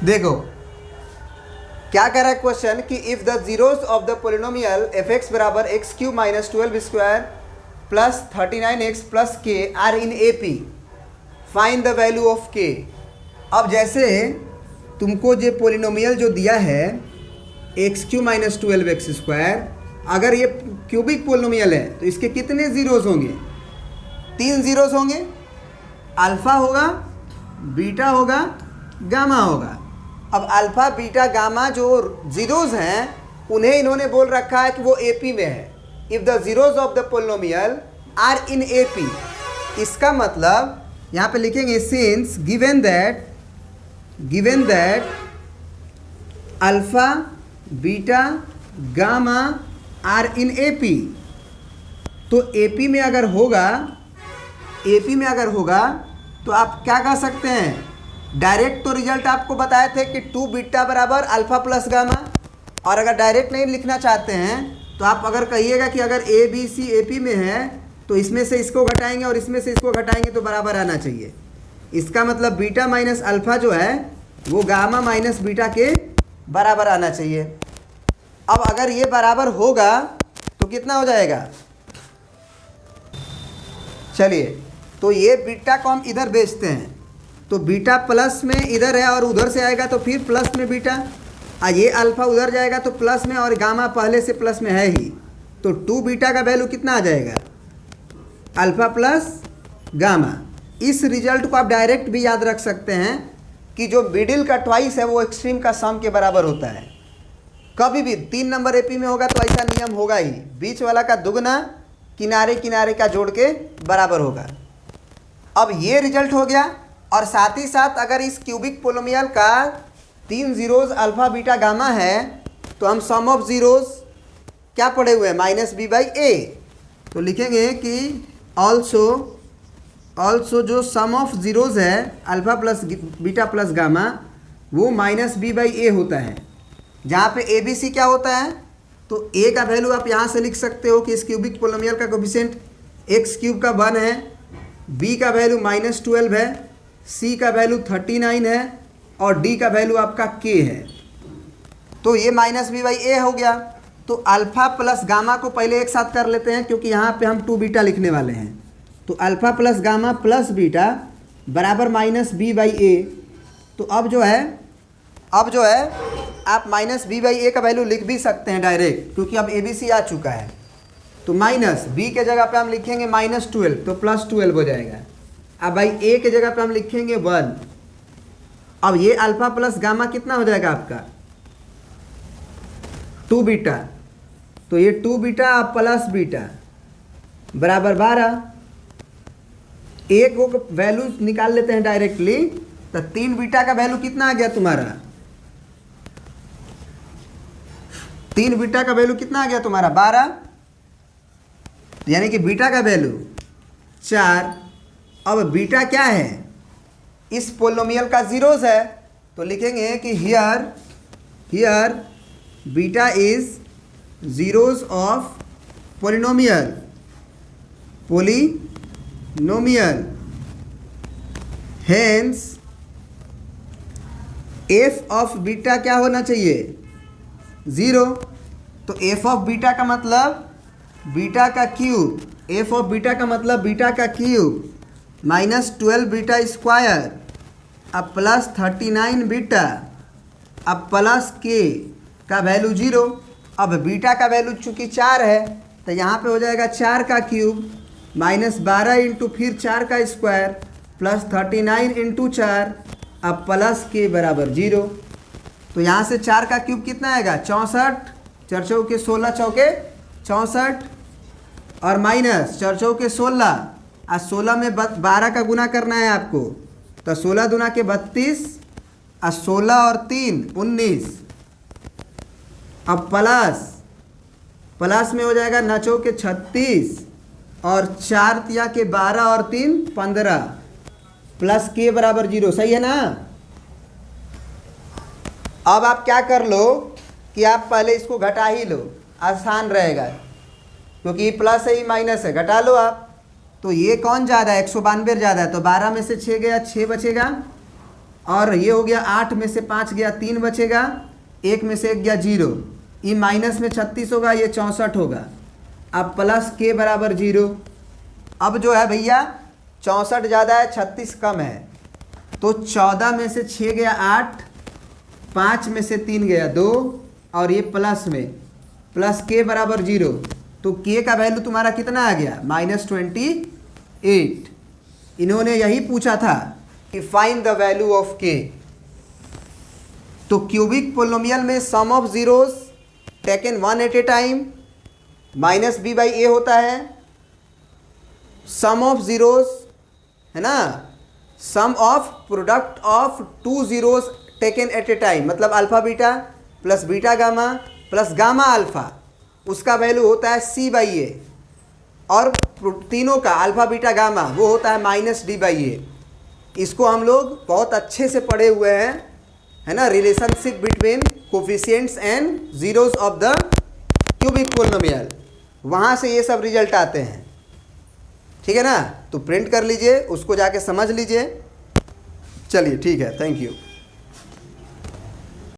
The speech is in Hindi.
देखो क्या कह रहा है क्वेश्चन कि if the zeros of the polynomial f x बराबर x cube minus 12 square plus 39x plus k are in A P, find the value of k. अब जैसे तुमको जो पोलिनोमियल जो दिया है x Q minus 12x square, अगर ये क्यूबिक पोलिनोमियल है तो इसके कितने जीरोस होंगे? 3 जीरोस होंगे। अल्फा होगा, बीटा होगा, गामा होगा। अब अल्फा बीटा गामा जो जीरोस हैं उन्हें इन्होंने बोल रखा है कि वो एपी में है। If the zeros of the polynomial are in AP, इसका मतलब यहाँ पे लिखेंगे since given that alpha beta gamma are in AP, तो एपी में अगर होगा तो आप क्या कह सकते हैं? डायरेक्ट तो रिजल्ट आपको बताए थे कि 2 बीटा बराबर अल्फा प्लस गामा। और अगर डायरेक्ट नहीं लिखना चाहते हैं तो आप अगर कहिएगा कि अगर A B C A P में है तो इसमें से इसको घटाएंगे और इसमें से इसको घटाएंगे तो बराबर आना चाहिए। इसका मतलब बीटा माइनस अल्फा जो है वो गामा माइनस बीटा के बराबर आना चाहिए। अब अगर ये बराबर होगा तो कितना हो जाएगा? चलिए, तो ये बीटा को हम इधर भेजते हैं तो बीटा प्लस में इधर है और उधर से आएगा तो फिर प्लस में बीटा, और ये अल्फा उधर जाएगा तो प्लस में, और गामा पहले से प्लस में है ही, तो 2 बीटा का वैल्यू कितना आ जाएगा? Alpha plus gamma. इस रिजल्ट को आप डायरेक्ट भी याद रख सकते हैं कि जो मिडिल का ट्वाइस है वो एक्सट्रीम का सम के बराबर होता है। कभी भी 3 नंबर एपी में होगा तो ऐसा नियम होगा ही, बीच वाला का दुगना किनारे किनारे का जोड़ के बराबर होगा। अब ये रिजल्ट हो गया, और साथ ही साथ अगर इस क्यूबिक पोलिनोमियल का 3 जीरोस अल्फा बीटा गामा है तो हम सम ऑफ जीरोस क्या पढ़े हुए हैं? माइनस बी बाई ए। तो लिखेंगे कि ऑल्सो जो सम ऑफ जीरोस है alpha plus beta plus gamma वो माइनस बी बाई ए होता है, जहाँ पे ए बी सी क्या होता है? तो ए का वैल्यू आप यहाँ से लिख सकते हो कि इस क्यूबिक पोलिनोमियल का कोफिशिएंट एक्स क्यूब का 1 है, बी का वैल्यू -12 है, सी का वैल्यू 39 है और डी का वैल्यू आपका के है। तो ये माइनस बी बाई ए हो गया। तो अल्फा प्लस गामा को पहले एक साथ कर लेते हैं क्योंकि यहाँ पे हम 2 बीटा लिखने वाले हैं। तो alpha plus gamma plus beta बराबर माइनस बी बाई ए। तो अब जो है आप माइनस बी बाई ए का वैल्यू लिख भी सकते हैं डायरेक्ट, क्योंकि अब ए बी सी आ चुका है। तो माइनस बी के जगह पे हम लिखेंगे -12 तो +12 हो जाएगा। अब भाई ए के जगह पे हम लिखेंगे 1। अब ये अल्फा प्लस गामा कितना हो जाएगा आपका? 2 बीटा। तो ये 2 बीटा प्लस बीटा बराबर 12। एक को वैल्यू निकाल लेते हैं डायरेक्टली, तो 3 बीटा का वैल्यू कितना आ गया तुम्हारा? 3 बीटा का वैल्यू कितना आ गया तुम्हारा? 12, यानी कि बीटा का वैल्यू 4। अब बीटा क्या है? इस पोलिनोमियल का जीरोस है, तो लिखेंगे कि here beta is zeros of polynomial hence F of beta क्या होना चाहिए? 0। तो एफ ऑफ बीटा का मतलब बीटा का क्यूब, एफ ऑफ बीटा का मतलब बीटा का क्यूब -12 बीटा स्क्वायर अब प्लस 39 बीटा अब प्लस के का वैल्यू 0। अब बीटा का वैल्यू चूँकि 4 है तो यहाँ पे हो जाएगा 4 का क्यूब -12 इंटू फिर 4 का स्क्वायर प्लस 39 इंटू 4 अब प्लस के बराबर 0। तो यहाँ से 4 का क्यूब कितना आएगा? 64, 4 चौके 16 चौके 64 और माइनस 4 चौके 16 और 16 में 12 का गुना करना है आपको, तो 16 दूना के 32 और 16 और 3 19। अब प्लस में हो जाएगा 9 चौके 36 और 4 तिया के 12 और 3 15 प्लस के बराबर 0। सही है ना? अब आप क्या कर लो कि आप पहले इसको घटा ही लो, आसान रहेगा, क्योंकि ये प्लस है ये माइनस है, घटा लो आप। तो ये कौन ज़्यादा है? 192 ज़्यादा है, तो 12 में से 6 गया, 6 बचेगा और ये हो गया 8 में से 5 गया 3 बचेगा, 1 में से 1 गया 0, ये माइनस में 36 होगा, ये 64 होगा। अब प्लस के बराबर 0। अब जो है भैया 64 ज़्यादा है 36 कम है, तो 14 में से 6 गया 8, 5 में से 3 गया 2, और ये प्लस में प्लस के बराबर 0, तो के का वैल्यू तुम्हारा कितना आ गया -28। इन्होंने यही पूछा था कि फाइंड द वैल्यू ऑफ के। तो क्यूबिक पोलिनोमियल में sum of zeros taken one at a time -b/a होता है, सम ऑफ जीरोस है ना, sum of product of 2 zeros taken at a time, मतलब alpha beta plus beta gamma plus gamma alpha, उसका वैल्यू होता है c/a, और तीनों का अल्फा बीटा गामा वो होता है -d/a। इसको हम लोग बहुत अच्छे से पढ़े हुए हैं, है ना, relationship between coefficients and zeros of the cubic polynomial, वहाँ से ये सब रिजल्ट आते हैं। ठीक है ना, तो प्रिंट कर लीजिए, उसको जाके समझ लीजिए। चलिए ठीक है, थैंक यू।